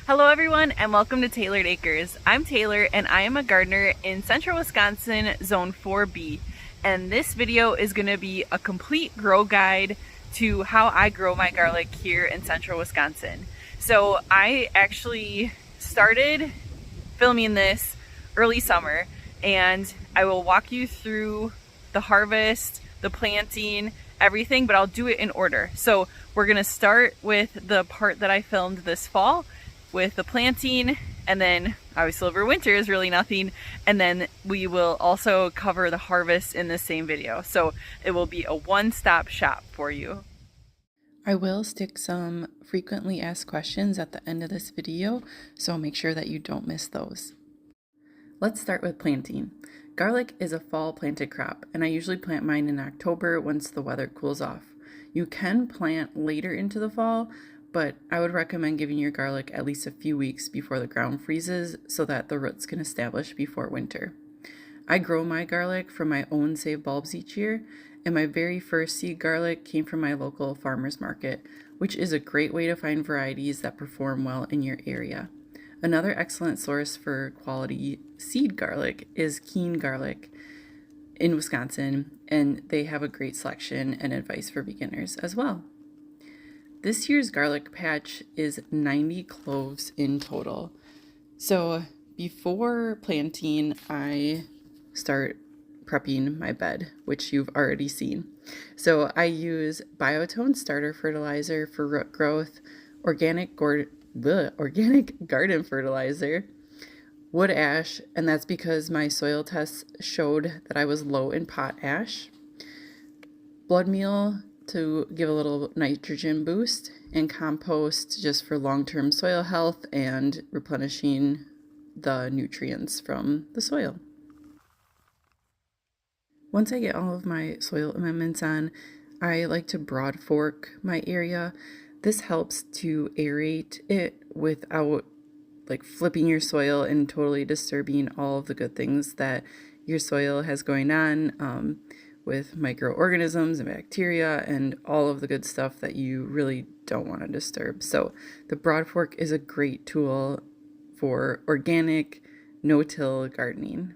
Hello everyone and welcome to Tailored Acres. I'm Taylor and I am a gardener in central Wisconsin, zone 4B. And this video is going to be a complete grow guide to how I grow my garlic here in central Wisconsin. So I actually started filming this early summer and I will walk you through the harvest, the planting, everything, but I'll do it in order. So we're going to start with the part that I filmed this fall with the planting, and then obviously over winter is really nothing, and then we will also cover the harvest in the same video. So it will be a one-stop shop for you. I will stick some frequently asked questions at the end of this video, so make sure that you don't miss those. Let's start with planting. Garlic is a fall planted crop, and I usually plant mine in October once the weather cools off. You can plant later into the fall, but I would recommend giving your garlic at least a few weeks before the ground freezes so that the roots can establish before winter. I grow my garlic from my own saved bulbs each year, and my very first seed garlic came from my local farmer's market, which is a great way to find varieties that perform well in your area. Another excellent source for quality seed garlic is Keene Garlic in Wisconsin, and they have a great selection and advice for beginners as well. This year's garlic patch is 90 cloves in total. So before planting, I start prepping my bed, which you've already seen. So I use Biotone starter fertilizer for root growth, organic garden fertilizer, wood ash, and that's because my soil tests showed that I was low in potash, blood meal to give a little nitrogen boost, and compost just for long-term soil health and replenishing the nutrients from the soil. Once I get all of my soil amendments on, I like to broad fork my area. This helps to aerate it without flipping your soil and totally disturbing all of the good things that your soil has going on, with microorganisms and bacteria and all of the good stuff that you really don't want to disturb. So the broad fork is a great tool for organic, no-till gardening.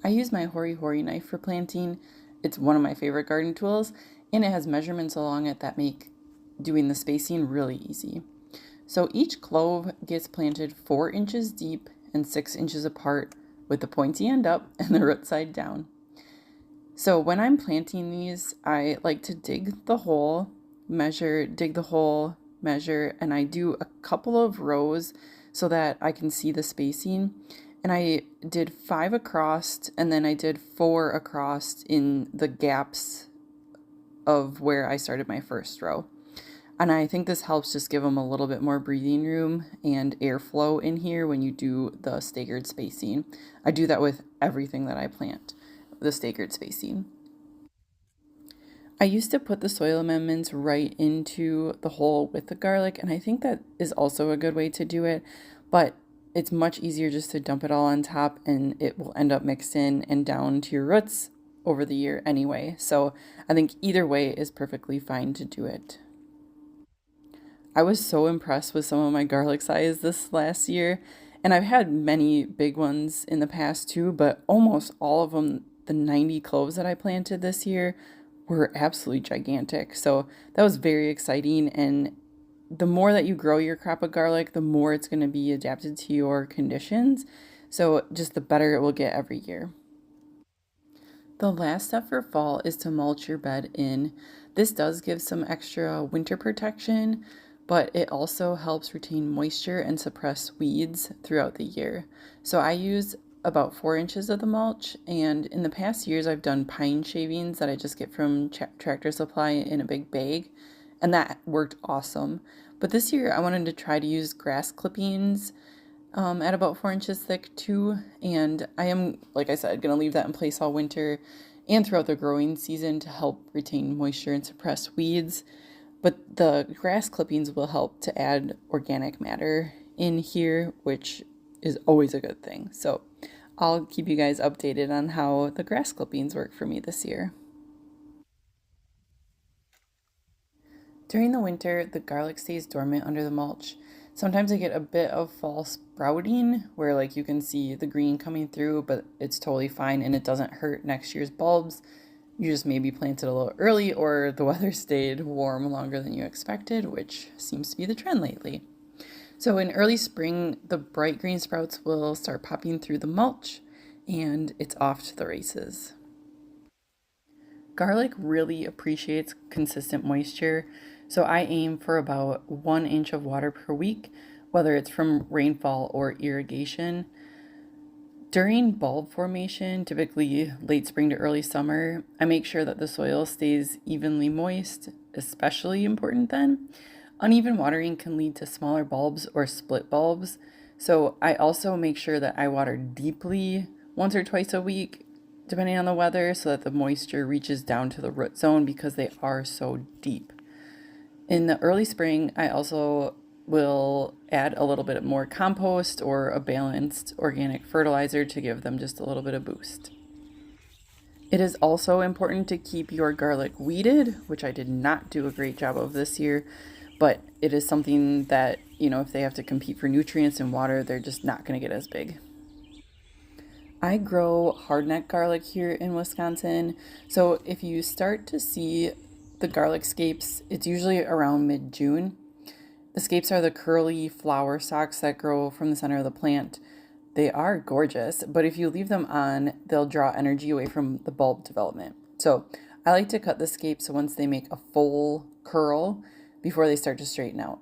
I use my Hori Hori knife for planting. It's one of my favorite garden tools, and it has measurements along it that make doing the spacing really easy. So each clove gets planted 4 inches deep and 6 inches apart, with the pointy end up and the root side down. So when I'm planting these, I like to dig the hole, measure, and I do a couple of rows so that I can see the spacing. And I did 5 across, and then I did 4 across in the gaps of where I started my first row. And I think this helps just give them a little bit more breathing room and airflow in here when you do the staggered spacing. I do that with everything that I plant, the staggered spacing. I used to put the soil amendments right into the hole with the garlic, and I think that is also a good way to do it, but it's much easier just to dump it all on top and it will end up mixed in and down to your roots over the year anyway. So I think either way is perfectly fine to do it. I was so impressed with some of my garlic size this last year, and I've had many big ones in the past too, but almost all of them, the 90 cloves that I planted this year, were absolutely gigantic. So that was very exciting, and the more that you grow your crop of garlic, the more it's going to be adapted to your conditions. So just the better it will get every year. The last step for fall is to mulch your bed in. This does give some extra winter protection, but it also helps retain moisture and suppress weeds throughout the year. So I use about 4 inches of the mulch, and in the past years I've done pine shavings that I just get from Tractor Supply in a big bag, and that worked awesome. But this year I wanted to try to use grass clippings at about 4 inches thick too, and I am, like I said, going to leave that in place all winter and throughout the growing season to help retain moisture and suppress weeds. But the grass clippings will help to add organic matter in here, which is always a good thing. So I'll keep you guys updated on how the grass clippings work for me this year. During the winter, the garlic stays dormant under the mulch, Sometimes I get a bit of false sprouting where like you can see the green coming through, but it's totally fine and it doesn't hurt next year's bulbs. You just maybe planted a little early or the weather stayed warm longer than you expected, which seems to be the trend lately. So in early spring, the bright green sprouts will start popping through the mulch and it's off to the races. Garlic really appreciates consistent moisture, so I aim for about 1 inch of water per week, whether it's from rainfall or irrigation. During bulb formation, typically late spring to early summer, I make sure that the soil stays evenly moist, especially important then. Uneven watering can lead to smaller bulbs or split bulbs, so I also make sure that I water deeply once or twice a week, depending on the weather, so that the moisture reaches down to the root zone because they are so deep. In the early spring, I also will add a little bit more compost or a balanced organic fertilizer to give them just a little bit of boost. It is also important to keep your garlic weeded, which I did not do a great job of this year, but it is something that, if they have to compete for nutrients and water, they're just not going to get as big. I grow hardneck garlic here in Wisconsin, so if you start to see the garlic scapes, it's usually around mid-June. The scapes are the curly flower stalks that grow from the center of the plant. They are gorgeous, but if you leave them on, they'll draw energy away from the bulb development. So I like to cut the scapes once they make a full curl before they start to straighten out.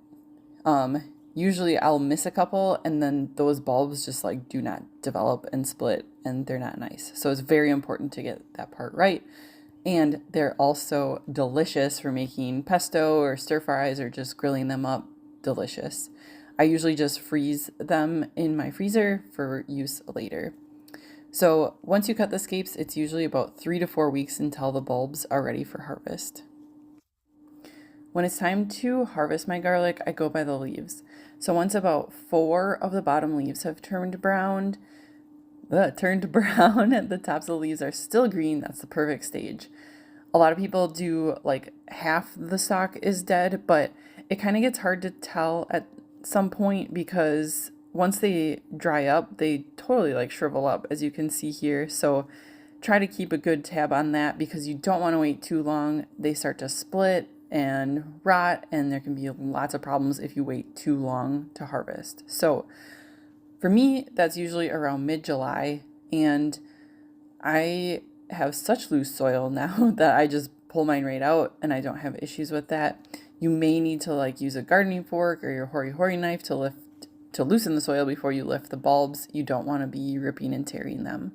Usually I'll miss a couple and then those bulbs just like do not develop and split and they're not nice. So it's very important to get that part right. And they're also delicious for making pesto or stir fries or just grilling them up. Delicious. I usually just freeze them in my freezer for use later. So once you cut the scapes, it's usually about 3 to 4 weeks until the bulbs are ready for harvest. When it's time to harvest my garlic, I go by the leaves. So once about 4 of the bottom leaves have turned brown, the tops of the leaves are still green. That's the perfect stage. A lot of people do like half the stalk is dead, but it kind of gets hard to tell at some point because once they dry up, they totally like shrivel up, as you can see here. So try to keep a good tab on that because you don't want to wait too long. They start to split and rot, and there can be lots of problems if you wait too long to harvest. So for me, that's usually around mid-July, and I have such loose soil now that I just pull mine right out and I don't have issues with that. You may need to like use a gardening fork or your hori-hori knife to loosen the soil before you lift the bulbs. You don't want to be ripping and tearing them.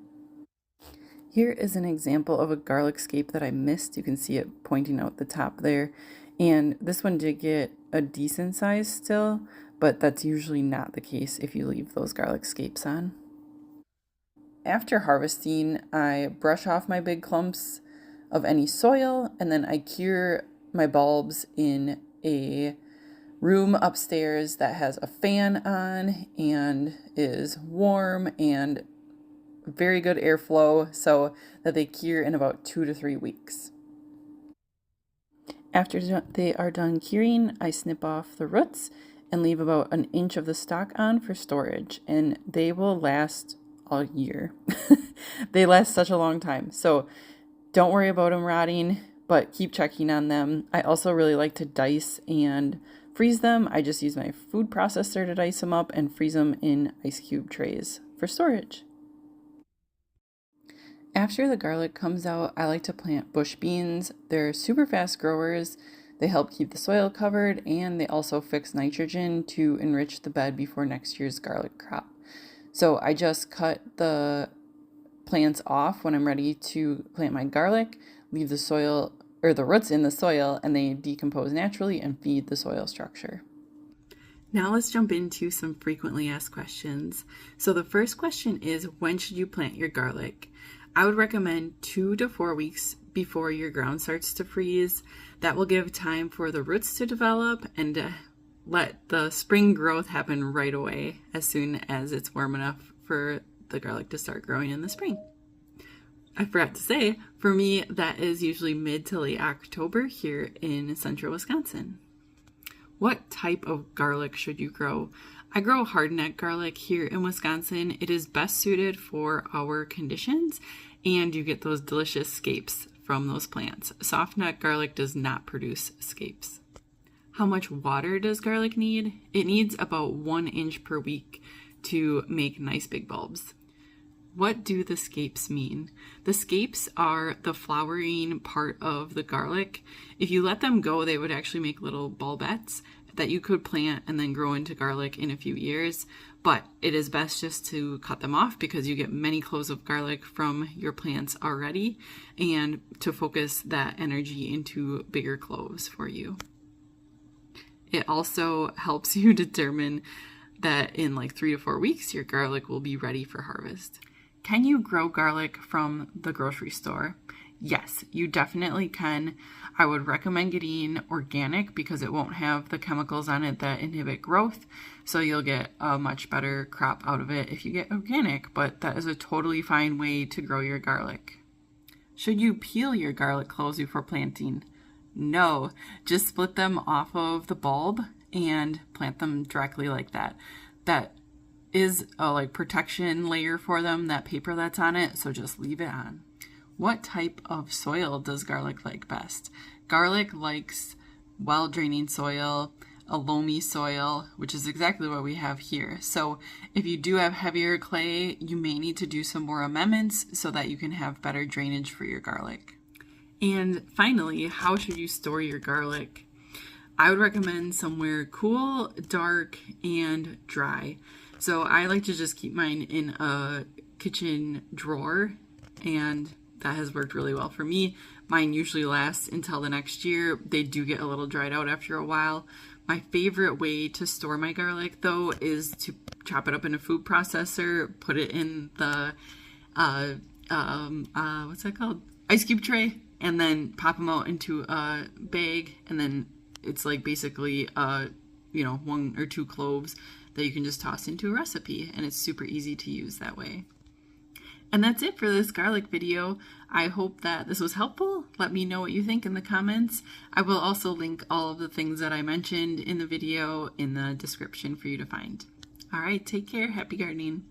Here is an example of a garlic scape that I missed. You can see it pointing out the top there. And this one did get a decent size still, but that's usually not the case if you leave those garlic scapes on. After harvesting, I brush off my big clumps of any soil, and then I cure my bulbs in a room upstairs that has a fan on and is warm and very good airflow so that they cure in about 2 to 3 weeks. After they are done curing, I snip off the roots and leave about 1 inch of the stalk on for storage, and they will last a year. They last such a long time. So don't worry about them rotting, but keep checking on them. I also really like to dice and freeze them. I just use my food processor to dice them up and freeze them in ice cube trays for storage. After the garlic comes out, I like to plant bush beans. They're super fast growers. They help keep the soil covered, and they also fix nitrogen to enrich the bed before next year's garlic crop. So I just cut the plants off when I'm ready to plant my garlic, leave the soil or the roots in the soil, and they decompose naturally and feed the soil structure. Now let's jump into some frequently asked questions. So the first question is, when should you plant your garlic? I would recommend 2 to 4 weeks before your ground starts to freeze. That will give time for the roots to develop and to let the spring growth happen right away as soon as it's warm enough for the garlic to start growing in the spring. I forgot to say, for me, that is usually mid to late October here in central Wisconsin. What type of garlic should you grow? I grow hardneck garlic here in Wisconsin. It is best suited for our conditions, and you get those delicious scapes from those plants. Softneck garlic does not produce scapes. How much water does garlic need? It needs about 1 inch per week to make nice big bulbs. What do the scapes mean? The scapes are the flowering part of the garlic. If you let them go, they would actually make little bulbets that you could plant and then grow into garlic in a few years. But it is best just to cut them off because you get many cloves of garlic from your plants already, and to focus that energy into bigger cloves for you. It also helps you determine that in like 3 to 4 weeks, your garlic will be ready for harvest. Can you grow garlic from the grocery store? Yes, you definitely can. I would recommend getting organic because it won't have the chemicals on it that inhibit growth. So you'll get a much better crop out of it if you get organic, but that is a totally fine way to grow your garlic. Should you peel your garlic cloves before planting? No, just split them off of the bulb and plant them directly like that. That is a protection layer for them, that paper that's on it, so just leave it on. What type of soil does garlic like best? Garlic likes well-draining soil, a loamy soil, which is exactly what we have here. So if you do have heavier clay, you may need to do some more amendments so that you can have better drainage for your garlic. And finally, how should you store your garlic? I would recommend somewhere cool, dark, and dry. So I like to just keep mine in a kitchen drawer, and that has worked really well for me. Mine usually lasts until the next year. They do get a little dried out after a while. My favorite way to store my garlic, though, is to chop it up in a food processor, put it in the, what's that called? Ice cube tray, and then pop them out into a bag, and then it's like basically, 1 or 2 cloves that you can just toss into a recipe, and it's super easy to use that way. And that's it for this garlic video. I hope that this was helpful. Let me know what you think in the comments. I will also link all of the things that I mentioned in the video in the description for you to find. All right, take care. Happy gardening.